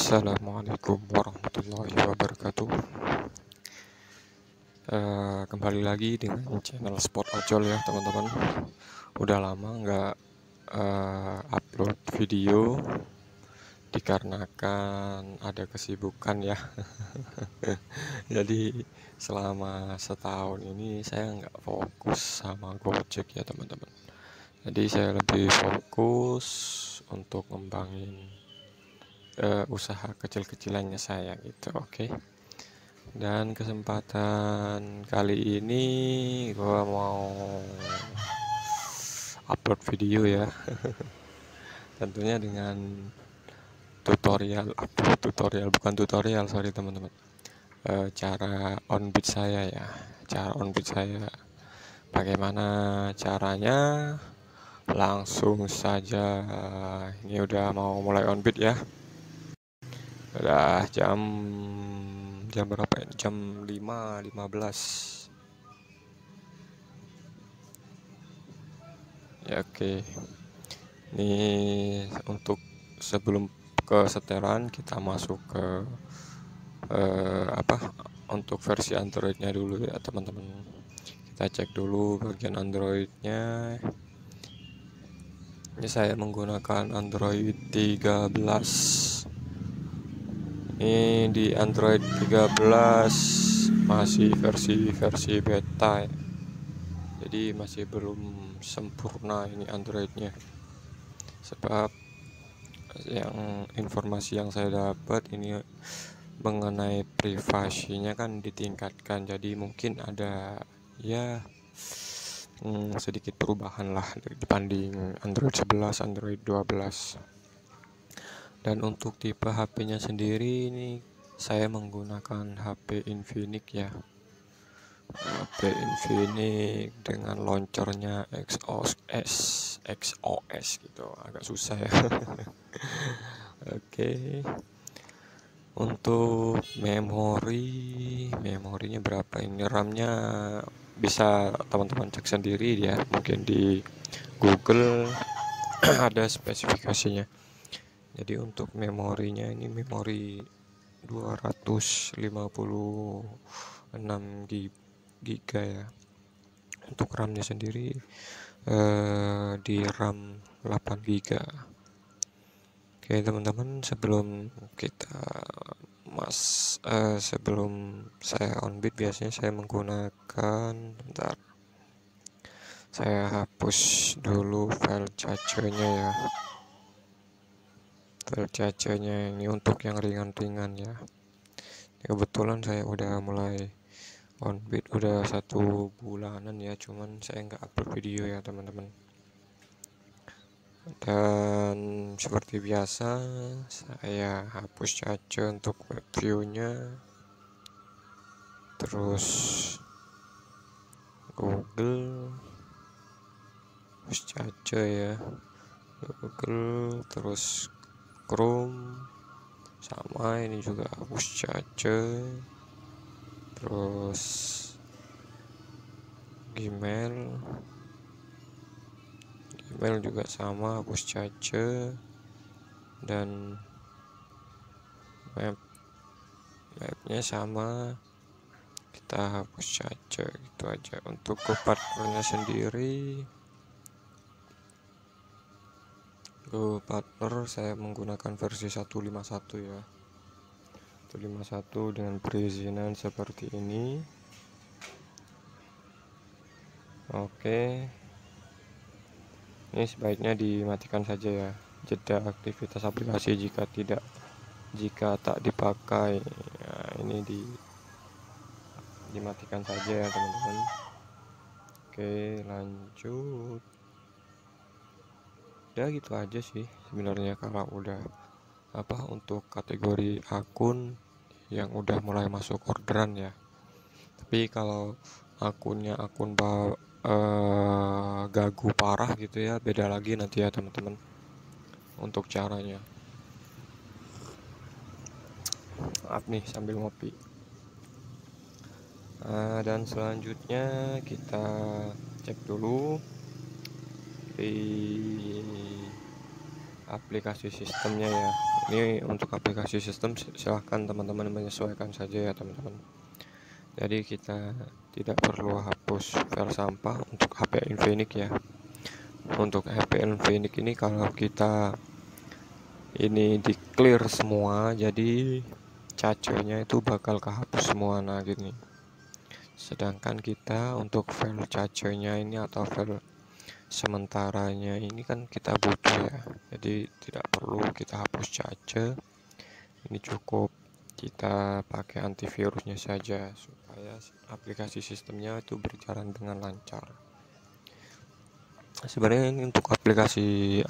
Assalamualaikum warahmatullahi wabarakatuh. Kembali lagi dengan channel Sport Ojol ya teman-teman. Udah lama nggak upload video dikarenakan ada kesibukan ya. Jadi selama setahun ini saya nggak fokus sama Gojek ya teman-teman. Jadi saya lebih fokus untuk ngembangin usaha kecil-kecilannya saya gitu, oke. Dan kesempatan kali ini gua mau upload video ya. Tentunya dengan bukan tutorial, sorry teman-teman. Cara on-beat saya ya, bagaimana caranya. Langsung saja, ini udah mau mulai on-beat ya. Udah jam berapa ya? Jam 5.15 ya, oke. Ini untuk sebelum ke setelan kita masuk ke untuk versi Androidnya dulu ya teman-teman. Kita cek dulu bagian Androidnya. Ini saya menggunakan Android 13. Ini di Android 13 masih versi beta ya. Jadi masih belum sempurna ini Androidnya. Sebab yang informasi yang saya dapat ini mengenai privasinya kan ditingkatkan. Jadi mungkin ada ya sedikit perubahan lah dibanding Android 11, Android 12. Dan untuk tipe HP-nya sendiri ini saya menggunakan HP Infinix ya. HP Infinix dengan launchernya XOS gitu, agak susah ya. Oke. Untuk memorinya berapa ini, RAM-nya bisa teman-teman cek sendiri ya, mungkin di Google ada spesifikasinya. Jadi untuk memorinya ini memori 256 GB ya. Untuk RAM-nya sendiri di RAM 8 GB. Oke teman-teman, sebelum saya on-beat biasanya saya menggunakan, saya hapus dulu file cache-nya ya. File cache-nya ini untuk yang ringan-ringan ya. Kebetulan saya udah mulai on-beat udah 1 bulanan ya, cuman saya nggak upload video ya teman-teman. Dan seperti biasa saya hapus cache untuk web view-nya, terus Google hapus cache ya, Google, terus Chrome, sama ini juga hapus cache, terus Gmail juga sama hapus cache, dan mapnya sama kita hapus cache gitu aja. Untuk partnernya sendiri, partner saya menggunakan versi 151 ya, 151 dengan perizinan seperti ini. Oke, ini sebaiknya dimatikan saja ya, jeda aktivitas aplikasi jika tak dipakai. Nah, ini dimatikan saja ya teman-teman. Oke, lanjut. Ya gitu aja sih sebenarnya kalau udah untuk kategori akun yang udah mulai masuk orderan ya. Tapi kalau akun gagu parah gitu ya, beda lagi nanti ya teman-teman untuk caranya. Maaf nih sambil ngopi. Dan selanjutnya kita cek dulu di aplikasi sistemnya ya. Ini untuk aplikasi sistem silahkan teman-teman menyesuaikan saja ya teman-teman. Jadi kita tidak perlu hapus file sampah untuk HP Infinix ya. Untuk HP Infinix ini kalau kita ini di clear semua, jadi cacenya itu bakal kehapus semua. Nah gini. Sedangkan kita untuk file cacenya ini atau file sementaranya ini kan kita butuh ya. Jadi tidak perlu kita hapus cache. Ini cukup kita pakai antivirusnya saja supaya aplikasi sistemnya itu berjalan dengan lancar. Sebenarnya ini untuk aplikasi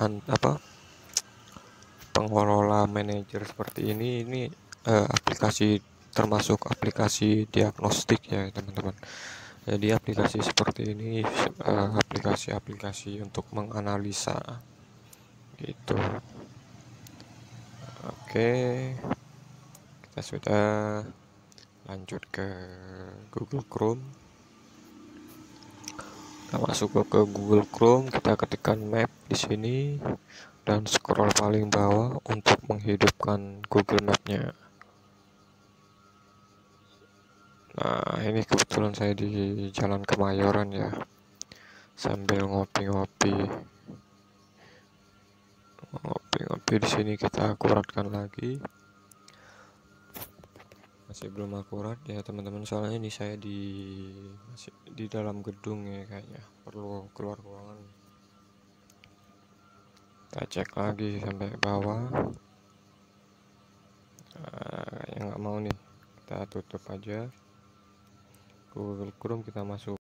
pengelola manajer seperti ini aplikasi termasuk aplikasi diagnostik ya teman-teman. Jadi aplikasi seperti ini aplikasi-aplikasi untuk menganalisa gitu. Oke, kita sudah lanjut ke Google Chrome. Kita masuk ke Google Chrome, kita ketikkan map di sini dan scroll paling bawah untuk menghidupkan Google Map-nya. Nah, ini kebetulan saya di Jalan Kemayoran ya, sambil ngopi-ngopi di sini. Kita akuratkan lagi, masih belum akurat ya teman-teman, soalnya ini saya masih di dalam gedung ya, kayaknya perlu keluar ruangan. Kita cek lagi sampai bawah. Kayaknya nggak mau nih, kita tutup aja Google Chrome, kita masuk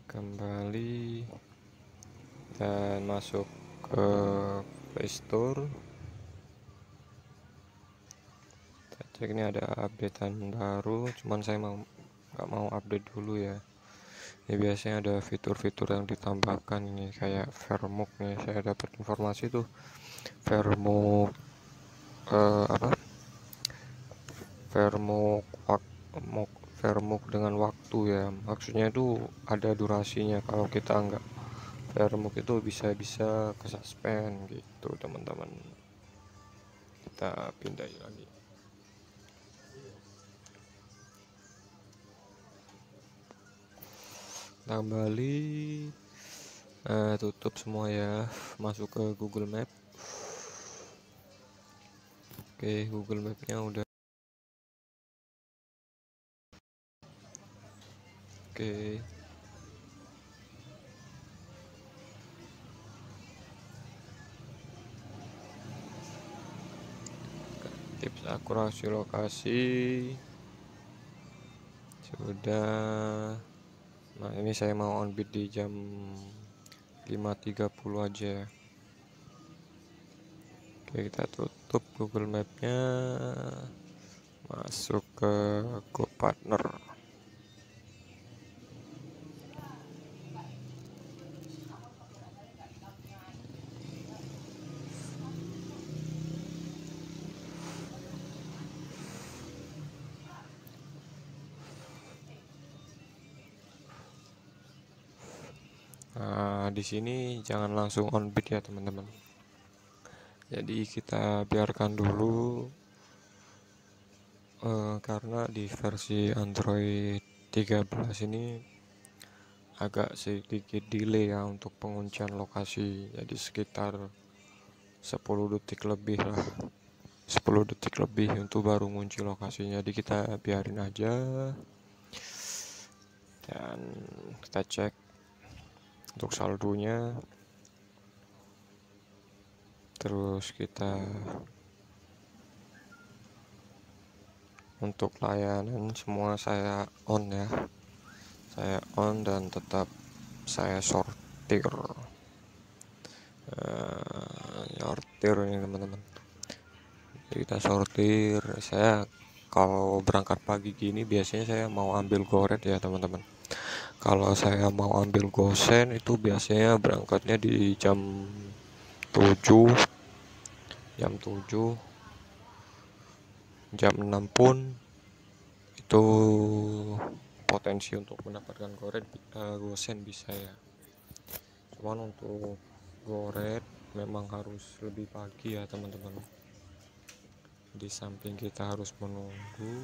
kembali dan masuk ke Play Store. Kita cek ini ada updatean baru, cuman saya nggak mau update dulu ya. Ini biasanya ada fitur-fitur yang ditambahkan ini kayak Vermook nih. Saya dapat informasi tuh Vermook Vermook dengan waktu ya, maksudnya itu ada durasinya. Kalau kita nggak Vermook itu bisa ke suspend gitu teman-teman. Kita pindah lagi, kembali, tutup semua ya, masuk ke Google Map. Oke, Google Map-nya udah. Oke, tips akurasi lokasi sudah. Nah ini saya mau on bid di jam 5.30 aja ya. Oke, kita tutup Google Map-nya, masuk ke GoPartner. Nah, di sini jangan langsung on bid ya teman-teman. Jadi kita biarkan dulu karena di versi Android 13 ini agak sedikit delay ya untuk penguncian lokasi. Jadi sekitar 10 detik lebih lah. 10 detik lebih untuk baru ngunci lokasinya. Jadi kita biarin aja dan kita cek untuk saldonya, terus kita untuk layanan semua saya on ya, saya on dan tetap saya short nyortir ini teman-teman. Kita sortir. Saya kalau berangkat pagi gini biasanya saya mau ambil goret ya teman-teman. Kalau saya mau ambil gosen itu biasanya berangkatnya di jam 7, jam 6 pun itu potensi untuk mendapatkan gosen bisa ya. Cuman untuk goret memang harus lebih pagi ya teman-teman. Di samping kita harus menunggu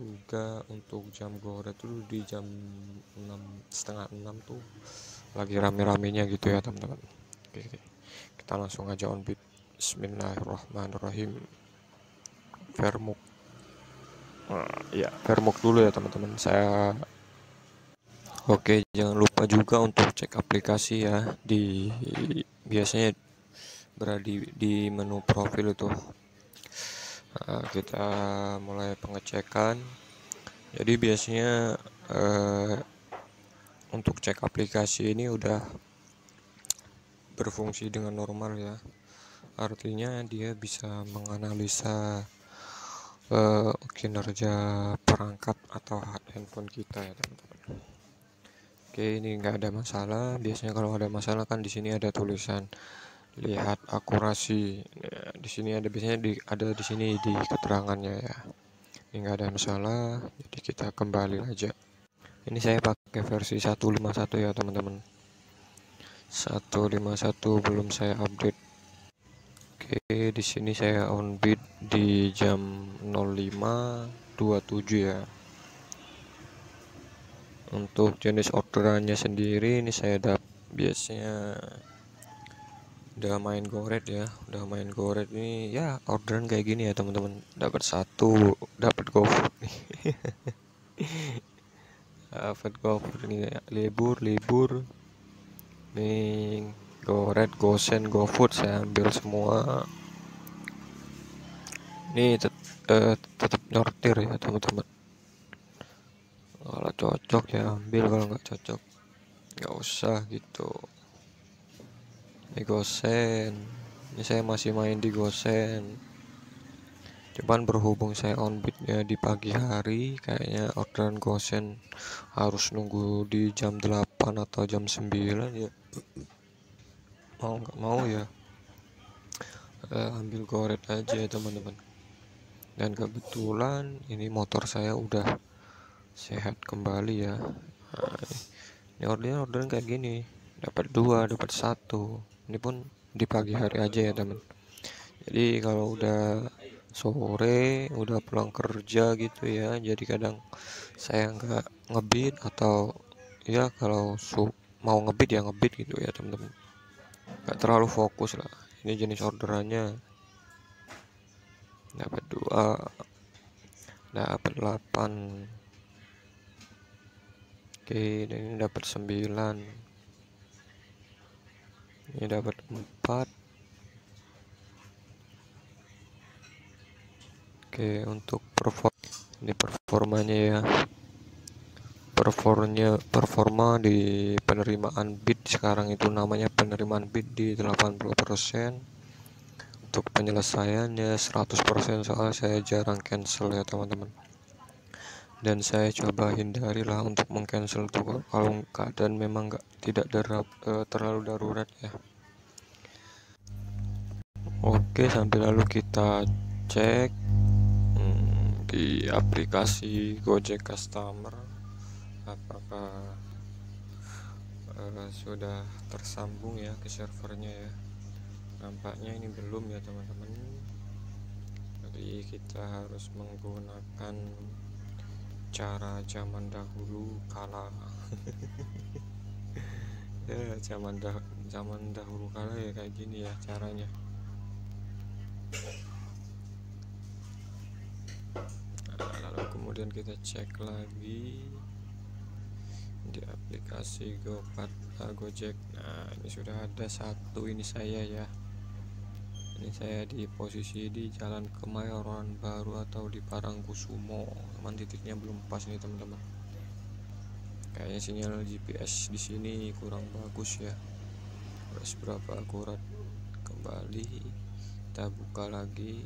juga untuk jam goret tuh di jam 6, setengah 6 tuh lagi rame-ramenya gitu ya teman-teman. Oke, kita langsung aja on beat. Bismillahirrahmanirrahim. Vermuk. Ya, Vermuk dulu ya teman-teman. Oke, jangan lupa juga untuk cek aplikasi ya, biasanya berada di menu profil itu. Kita mulai pengecekan. Jadi biasanya untuk cek aplikasi ini udah berfungsi dengan normal ya. Artinya dia bisa menganalisa kinerja perangkat atau handphone kita ya teman-teman. Oke, ini nggak ada masalah. Biasanya kalau ada masalah kan di sini ada tulisan lihat akurasi. Nah, di sini biasanya ada di sini di keterangannya ya. Ini nggak ada masalah. Jadi kita kembali aja. Ini saya pakai versi 151 ya teman-teman. 151 belum saya update. Oke, di sini saya on beat di jam 05.27 ya. Untuk jenis orderannya sendiri ini saya biasanya udah main goret ya. Udah main goret ini ya, orderan kayak gini ya teman-teman. Dapat 1, dapat GoFood nih. Dapat GoFood ini ya. Libur nih, goret, gosen, GoFood saya ambil semua. Ini tetap nyortir ya teman-teman. Kalau cocok ya ambil, kalau nggak cocok nggak usah gitu. Di gosen ini saya masih main di gosen, cuman berhubung saya on beatnya di pagi hari, kayaknya orderan gosen harus nunggu di jam 8 atau jam 9 ya. Mau nggak mau ya ambil goret aja ya teman-teman. Dan kebetulan ini motor saya udah sehat kembali ya. Nah, ini orderan kayak gini, dapat 2, dapat 1. Ini pun di pagi hari aja ya teman. Jadi kalau udah sore, udah pulang kerja gitu ya, jadi kadang saya nggak ngebit, atau ya kalau mau ngebit ya ngebit gitu ya teman-teman. Nggak terlalu fokus lah. Ini jenis orderannya dapat 2, dapat 8. Oke, dan ini dapat 9. Ini dapat 4. Oke, untuk performanya ya. Performa di penerimaan bid sekarang itu namanya penerimaan bid di 80%. Untuk penyelesaiannya 100%, soalnya saya jarang cancel ya teman-teman. Dan saya coba hindari lah untuk mengcancel tuh kalau keadaan memang tidak terlalu darurat ya. Oke, sambil lalu kita cek di aplikasi Gojek Customer apakah sudah tersambung ya ke servernya ya. Nampaknya ini belum ya teman-teman. Jadi kita harus menggunakan cara zaman dahulu kala. Ya, zaman dahulu kala ya kayak gini ya caranya. Lalu kemudian kita cek lagi di aplikasi Gojek. Nah, ini sudah ada satu, ini saya ya. Ini saya di posisi di Jalan Kemayoran Baru atau di Parangkusumo. Cuman titiknya belum pas nih teman-teman. Kayaknya sinyal GPS di sini kurang bagus ya, nggak seberapa akurat. Kembali kita buka lagi,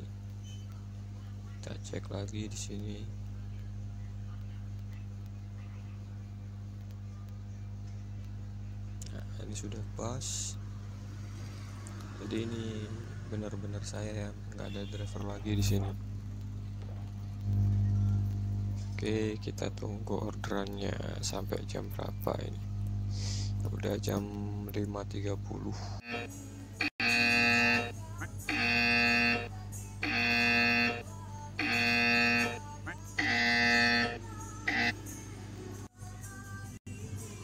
kita cek lagi di sini. Nah, ini sudah pas. Jadi ini benar-benar saya ya, nggak ada driver lagi di sini. Oke, kita tunggu orderannya sampai jam berapa ini. Udah jam 5.30.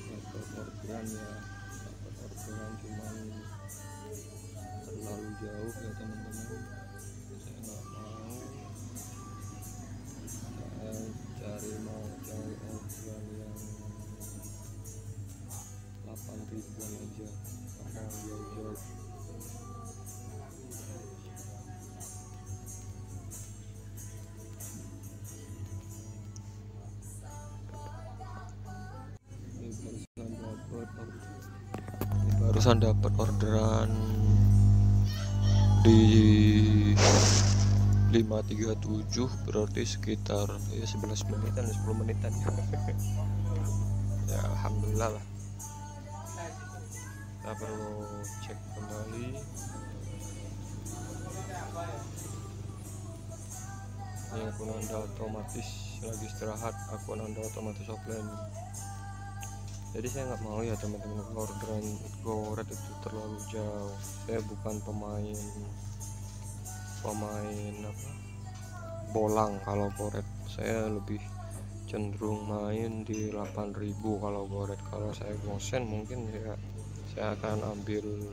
Dapat orderan ya, dapat orderan cuman terlalu jauh ya teman-teman. Saya nggak mau mau cari orderan yang 8 ribuan aja, karena jauh-jauh. Ini barusan dapat orderan di 5.37, berarti sekitar ya 11 menitan, 10 menitan ya. Ya alhamdulillah lah. Kita perlu cek kembali. Ini akun Anda otomatis lagi istirahat, akun Anda otomatis offline. Jadi saya nggak mau ya teman-teman, orderan GoRed itu terlalu jauh. Saya bukan pemain apa bolang kalau GoRed. Saya lebih cenderung main di 8.000 kalau GoRed. Kalau saya bosen mungkin ya saya akan ambil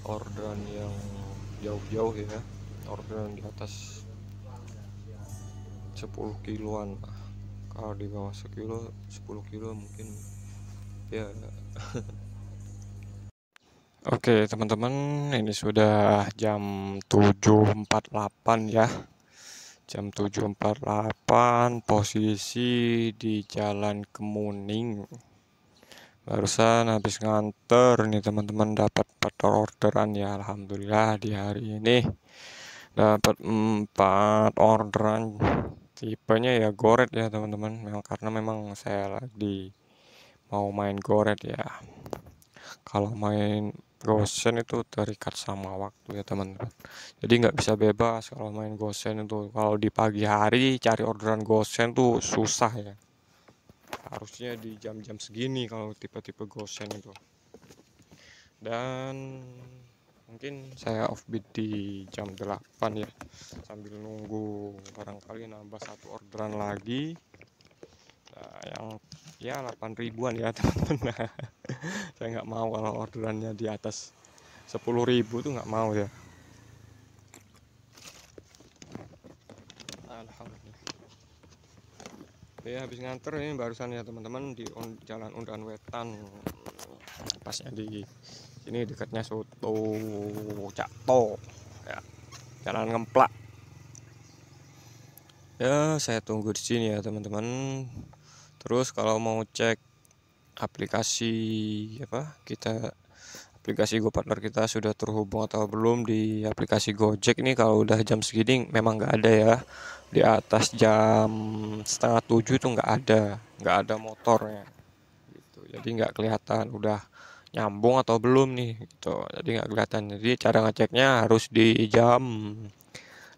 orderan yang jauh-jauh ya, orderan di atas 10 kiloan. Kalau di bawah 10 kilo mungkin ya. Oke teman-teman, ini sudah jam 7.48 ya. Jam 7.48, posisi di Jalan Kemuning. Barusan habis nganter nih teman-teman, dapat 4 orderan ya. Alhamdulillah di hari ini dapat 4 orderan. Tipenya ya GoRed ya teman-teman, karena memang saya lagi mau main GoRed ya. Kalau main Gosen itu terikat sama waktu ya teman-teman, jadi nggak bisa bebas kalau main Gosen itu. Kalau di pagi hari cari orderan Gosen tuh susah ya, harusnya di jam-jam segini kalau tipe-tipe Gosen itu. Dan mungkin saya offbeat di jam 8 ya, sambil nunggu barangkali nambah 1 orderan lagi. Nah, yang ya 8 ribuan ya teman-teman. Saya nggak mau kalau orderannya di atas 10.000 tuh nggak mau ya. Alhamdulillah. Oke, habis nganter ini barusan ya teman-teman di Jalan Undan Wetan, pasnya di sini dekatnya Soto Cakto ya, Jalan Ngemplak ya. Saya tunggu di sini ya teman-teman. Terus kalau mau cek aplikasi aplikasi GoPartner kita sudah terhubung atau belum di aplikasi Gojek ini, kalau udah jam segini memang nggak ada ya. Di atas jam 6:30 itu nggak ada motornya gitu. Jadi nggak kelihatan udah nyambung atau belum nih gitu. Jadi nggak kelihatan. Jadi cara ngeceknya harus di jam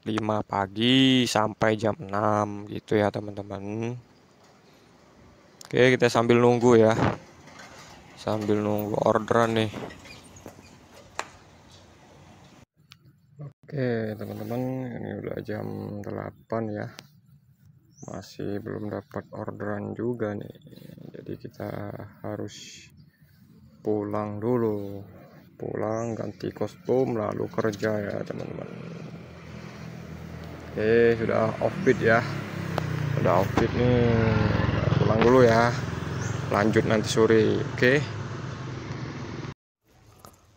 5 pagi sampai jam 6 gitu ya teman-teman. Oke, kita sambil nunggu ya, sambil nunggu orderan nih. Oke teman-teman, ini udah jam 8 ya, masih belum dapat orderan juga nih. Jadi kita harus pulang dulu, pulang ganti kostum lalu kerja ya teman-teman. Oke, sudah offbeat ya, udah offbeat nih, pulang dulu ya, lanjut nanti sore. Oke,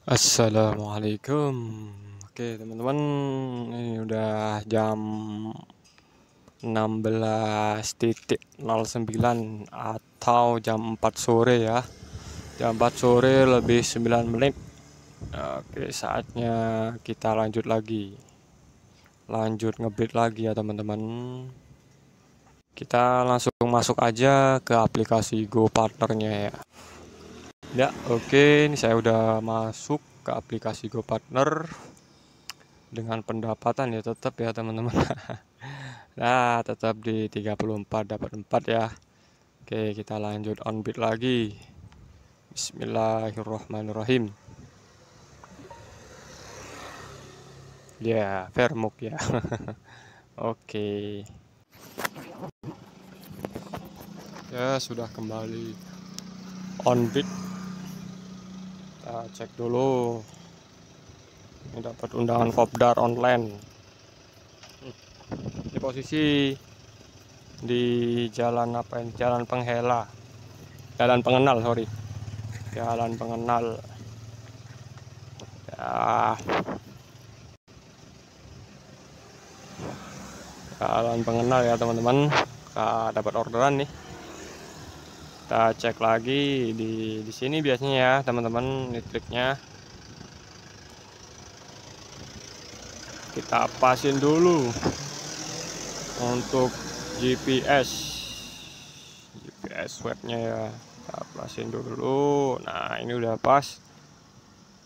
assalamualaikum. Oke teman-teman, ini udah jam 16.09 atau jam 4 sore ya. Jam 4 sore lebih 9 menit. Oke, saatnya kita lanjut lagi. Lanjut ngebit lagi ya teman-teman. Kita langsung masuk aja ke aplikasi GoPartner-nya ya. Ya, oke, ini saya udah masuk ke aplikasi GoPartner dengan pendapatan ya tetap ya teman-teman. Nah, tetap di 34 dapat 4 ya. Oke, kita lanjut on bid lagi. Bismillahirrahmanirrahim. Ya, Vermuk ya. Oke. Ya, sudah kembali on bid. Kita cek dulu. Ini dapat undangan kopdar online. Di posisi di jalan apa ini? Jalan Penghela. Jalan Pengenal, sorry. Jalan Pengenal. Ya. Jalan Pengenal ya teman-teman. Kita dapat orderan nih. Kita cek lagi di sini biasanya ya teman-teman, listriknya kita pasin dulu untuk GPS webnya ya, kita pasin dulu. Nah, ini udah pas,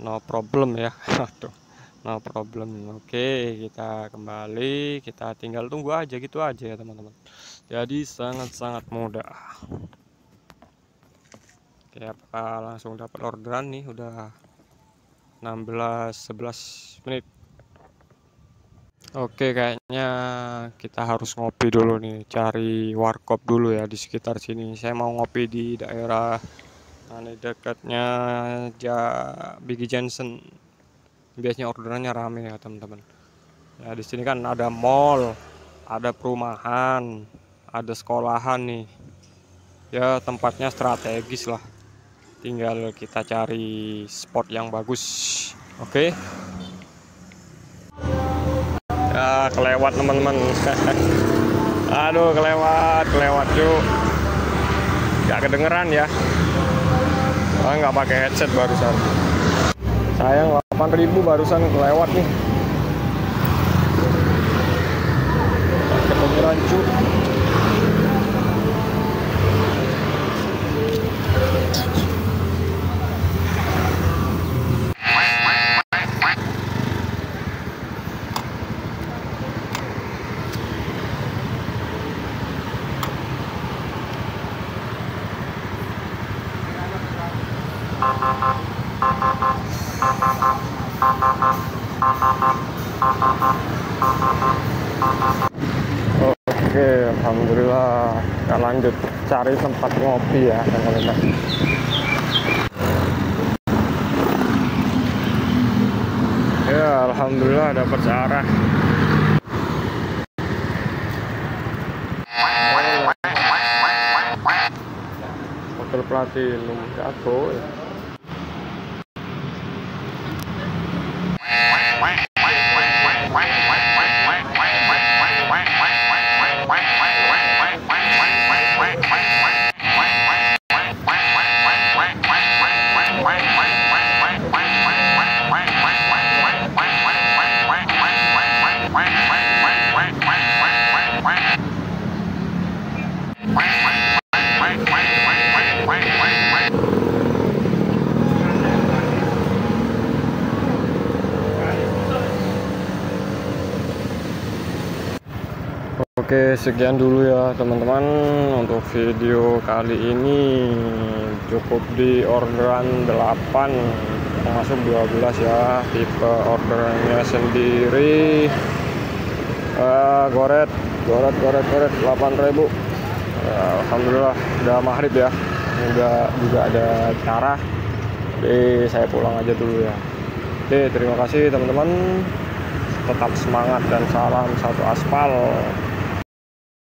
no problem ya. Aduh, no problem. Oke, kita kembali, kita tinggal tunggu aja gitu aja ya teman-teman. Jadi sangat-sangat mudah. Oke, apakah langsung dapat orderan nih? Udah 16-11 menit. Oke, kayaknya kita harus ngopi dulu nih, cari warkop dulu ya di sekitar sini. Saya mau ngopi di daerah mana, dekatnya Biggie Johnson. Biasanya orderannya rame ya teman-teman. Ya, di sini kan ada mall, ada perumahan, ada sekolahan nih. Ya, tempatnya strategis lah. Tinggal kita cari spot yang bagus. Oke. Ya, kelewat teman-teman. Aduh, kelewat yuk. Gak kedengeran ya. Nggak pakai headset barusan. Sayang 8.000 barusan kelewat nih. Kedengeran cu. Oke, alhamdulillah kita lanjut cari tempat ngopi ya teman-teman. Ya, alhamdulillah dapat searah. Hotel Platinum jago ya. Oke, sekian dulu ya teman-teman untuk video kali ini. Cukup di orderan 8 termasuk 12 ya. Tipe orderannya sendiri goret 8.000. Alhamdulillah udah maghrib ya. Udah juga ada cara. Jadi saya pulang aja dulu ya. Oke, terima kasih teman-teman. Tetap semangat dan salam satu aspal.